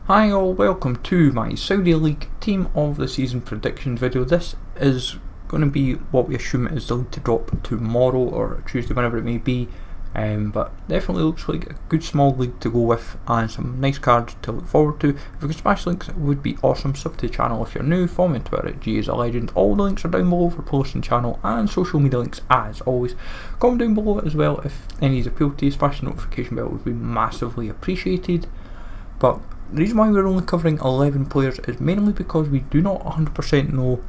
Hi all, welcome to my Saudi League Team of the Season Predictions video. This is going to be what we assume is the league to drop tomorrow or Tuesday, whenever it may be. But definitely looks like a good small league to go with and some nice cards to look forward to. If you could smash links, it would be awesome. Sub to the channel if you're new, follow me on Twitter at @GIsALegend. All the links are down below for posting channel and social media links as always. Comment down below as well if any is appeal to you. Smash the notification bell would be massively appreciated. But the reason why we're only covering 11 players is mainly because we do not 100% know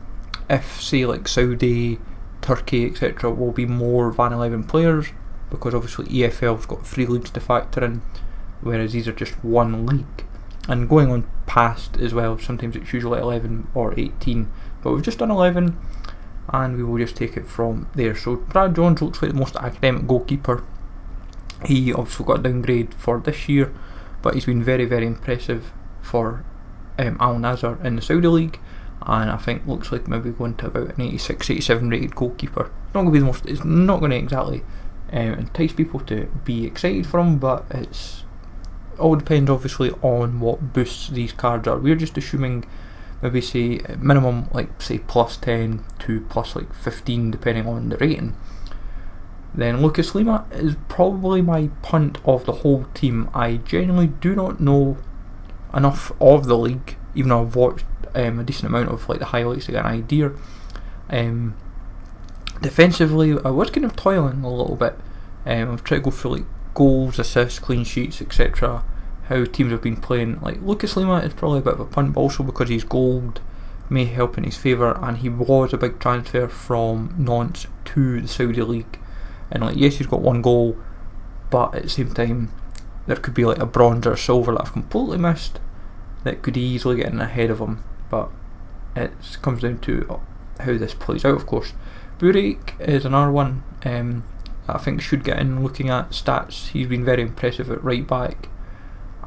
if, say, like Saudi, Turkey, etc. will be more than 11 players, because obviously EFL's got 3 leagues to factor in, whereas these are just one league. And going on past as well, sometimes it's usually 11 or 18, but we've just done 11 and we will just take it from there. So Brad Jones looks like the most academic goalkeeper. He obviously got a downgrade for this year, but he's been very, very impressive for Al Nassr in the Saudi League, and I think looks like maybe going to about an 86, 87 rated goalkeeper. It's not going to be the most. It's not going to exactly entice people to be excited for him, but it's all depends obviously on what boosts these cards are. We're just assuming maybe say minimum like say plus 10 to plus like 15 depending on the rating. Then Lucas Lima is probably my punt of the whole team. I genuinely do not know enough of the league, even though I've watched a decent amount of like the highlights to get an idea. Defensively, I was kind of toiling a little bit. I've tried to go through like goals, assists, clean sheets, etc. How teams have been playing. Like Lucas Lima is probably a bit of a punt, but also because he's gold may help in his favour, and he was a big transfer from Nantes to the Saudi League. And like yes, he's got 1 goal, but at the same time there could be like a bronze or a silver that I've completely missed that could easily get in ahead of him. But it comes down to how this plays out, of course. Burek is another one I think should get in. Looking at stats, he's been very impressive at right back,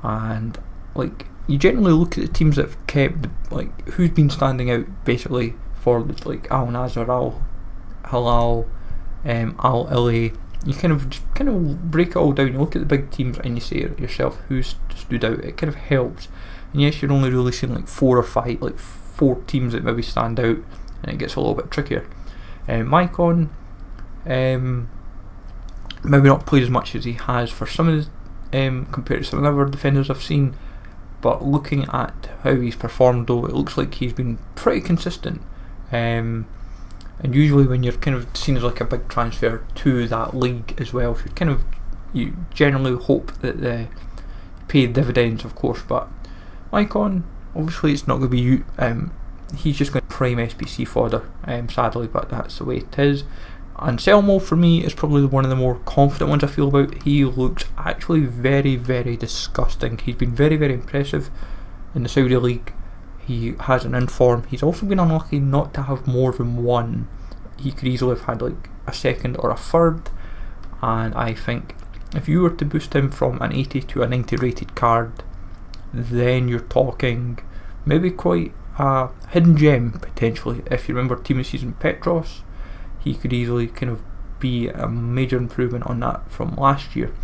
and like you generally look at the teams that have kept like who's been standing out basically for like Al Nassr, Al Hilal, Al Illy. You kind of break it all down. You look at the big teams and you say to yourself who's stood out. It kind of helps. And yes, you're only really seeing like 4 or 5, like 4 teams that maybe stand out, and it gets a little bit trickier. Maicon, maybe not played as much as he has for some of the compared to some of the other defenders I've seen, but looking at how he's performed though, it looks like he's been pretty consistent. And usually when you're kind of seen as like a big transfer to that league as well, you generally hope that they pay dividends, of course. But Maicon, obviously it's not going to be he's just going to prime SBC fodder, sadly, but that's the way it is. Anselmo for me is probably one of the more confident ones I feel about. He looks actually very, very disgusting. He's been very, very impressive in the Saudi League. He has an inform. He's also been unlucky not to have more than 1. He could easily have had like a 2nd or a 3rd, and I think if you were to boost him from an 80 to a 90 rated card, then you're talking maybe quite a hidden gem potentially. If you remember Team of the Season Petros, he could easily kind of be a major improvement on that from last year.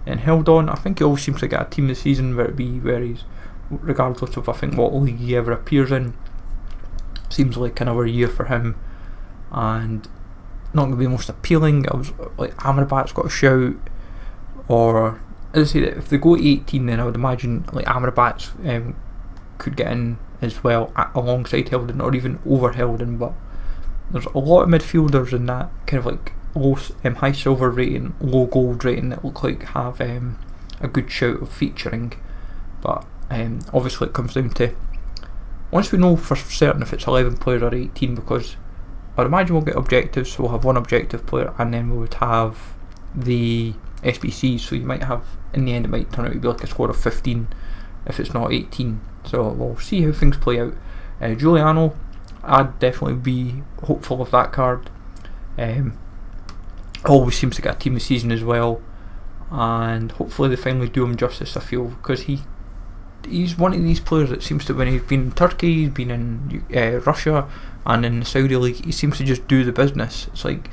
And held on, I think he always seems to get a Team of the Season where he's regardless of I think what league he ever appears in. Seems like another year for him, and not going to be the most appealing. I was like Amrabat's got a shout, or as I say, if they go 18, then I would imagine like Amrabat's could get in as well alongside Heldon, or even over Heldon. But there's a lot of midfielders in that kind of like low, high silver rating, low gold rating that look like have a good shout of featuring. But obviously it comes down to once we know for certain if it's 11 players or 18, because I'd imagine we'll get objectives, so we'll have 1 objective player and then we would have the SBCs, so you might have, in the end it might turn out to be like a squad of 15 if it's not 18, so we'll see how things play out. Giuliano, I'd definitely be hopeful of that card. Always seems to get a Team of the Season as well, and hopefully they finally do him justice, I feel, because he's one of these players that seems to, when he's been in Turkey, he's been in Russia and in the Saudi League, he seems to just do the business. It's like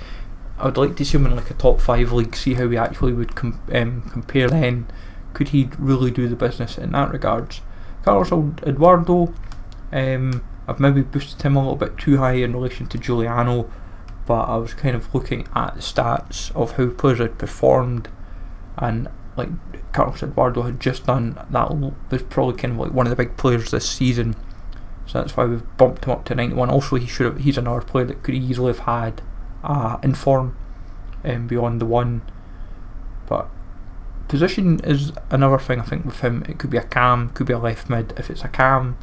I would like to see him in like a top 5 league, see how he actually would compare. Then could he really do the business in that regards? Carlos Eduardo, I've maybe boosted him a little bit too high in relation to Giuliano, but I was kind of looking at the stats of how players had performed, and like Carlos Eduardo had just done that, was probably kind of like one of the big players this season, so that's why we've bumped him up to 91. Also, he's another player that could easily have had inform beyond the one, but position is another thing. I think with him, it could be a cam, could be a left mid. If it's a cam,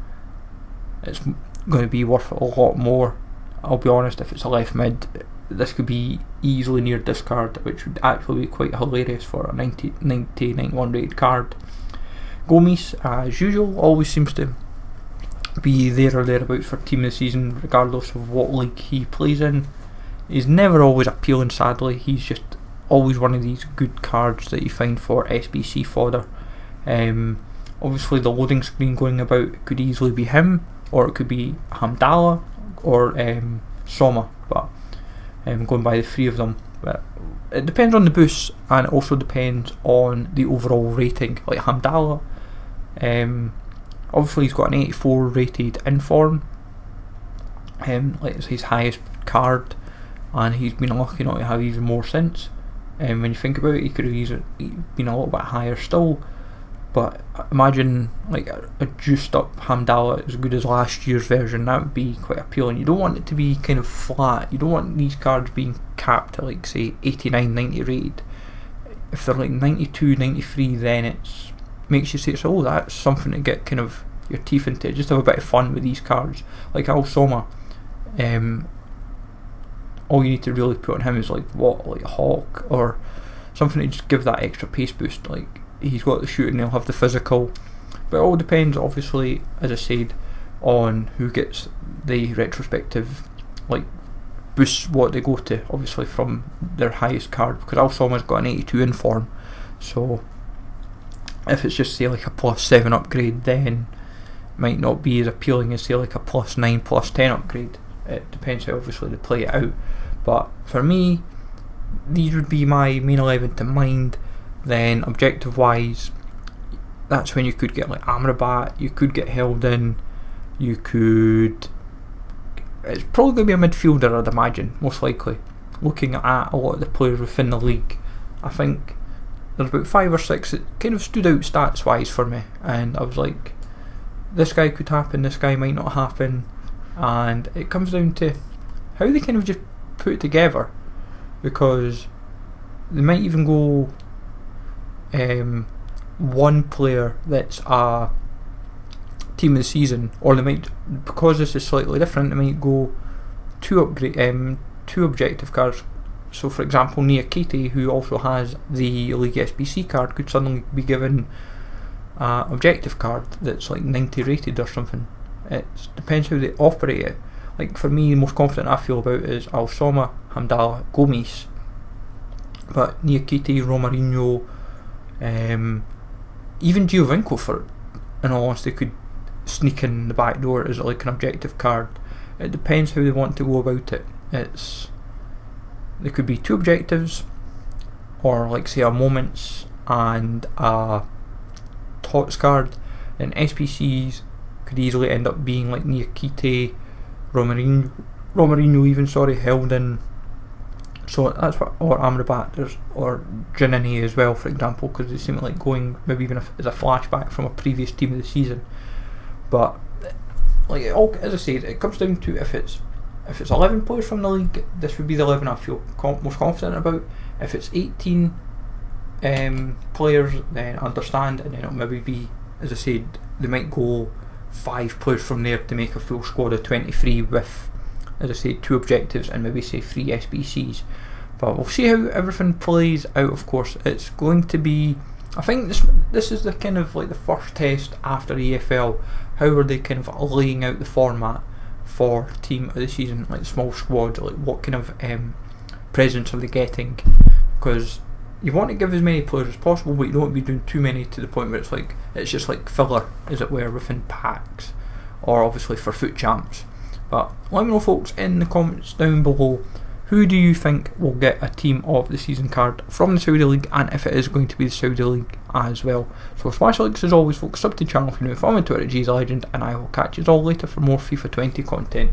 it's going to be worth a lot more. I'll be honest, if it's a left mid, this could be easily near discard, which would actually be quite hilarious for a 91 rated card. Gomis, as usual, always seems to be there or thereabouts for team of the season, regardless of what league he plays in. He's never always appealing, sadly. He's just always one of these good cards that you find for SBC fodder. Obviously, the loading screen going about could easily be him, or it could be Hamdallah or Soma, but going by the three of them. But it depends on the boosts, and it also depends on the overall rating. Like Hamdallah, obviously he's got an 84 rated inform, like it's his highest card, and he's been lucky not to have even more since. When you think about it, he could have easily been a little bit higher still, but imagine like a juiced up Hamdallah as good as last year's version. That would be quite appealing. You don't want it to be kind of flat. You don't want these cards being capped at like say 89, 90 rated. If they're like 92, 93, then it makes you say, oh, that's something to get kind of your teeth into. Just have a bit of fun with these cards. Like Al Soma, all you need to really put on him is like a Hawk or something to just give that extra pace boost. Like he's got the shooting, he'll have the physical, but it all depends, obviously, as I said, on who gets the retrospective like boosts, what they go to, obviously from their highest card, because Al Soma's got an 82 inform, so if it's just say like a +7 upgrade, then it might not be as appealing as say like a +9, +10 upgrade. It depends how obviously they play it out, but for me, these would be my main 11 to mind. Then objective wise, that's when you could get like Amrabat, you could get held in, you could, it's probably going to be a midfielder, I'd imagine, most likely. Looking at a lot of the players within the league, I think there's about 5 or 6 that kind of stood out stats wise for me, and I was like, this guy could happen, this guy might not happen. And it comes down to how they kind of just put it together, because they might even go one player that's a team of the season, or they might, because this is slightly different, they might go two objective cards. So for example, Niakite, who also has the League SBC card, could suddenly be given an objective card that's like 90 rated or something. It depends how they operate it. Like for me, the most confident I feel about is Al Soma, Hamdallah, Gomis, but Niakite, Romarinho, even Giovinco, for in all honesty, could sneak in the back door as like an objective card. It depends how they want to go about it. There could be 2 objectives, or like say a moments and a TOTS card, and SPCs could easily end up being like Niakite, Romarinho even, held in. So that's what, or Amrabat, or Giuliano as well, for example, because they seem like going maybe even as a flashback from a previous team of the season. But like as I said, it comes down to if it's 11 players from the league, this would be the 11 I feel most confident about. If it's 18 players, then I understand, and then it'll maybe be, as I said, they might go 5 players from there to make a full squad of 23 with, as I say, 2 objectives and maybe say 3 SBCs. But we'll see how everything plays out. Of course, it's going to be, I think this is the kind of like the first test after EFL. How are they kind of laying out the format for team of the season, like small squad, like what kind of presence are they getting? Because you want to give as many players as possible, but you don't want to be doing too many to the point where it's just like filler, as it were, within packs, or obviously for foot champs. But let me know, folks, in the comments down below who do you think will get a team of the season card from the Saudi League, and if it is going to be the Saudi League as well. So smash the likes as always folks, sub to the channel if you're new. Follow me on Twitter at GZLegend, and I will catch you all later for more FIFA 20 content.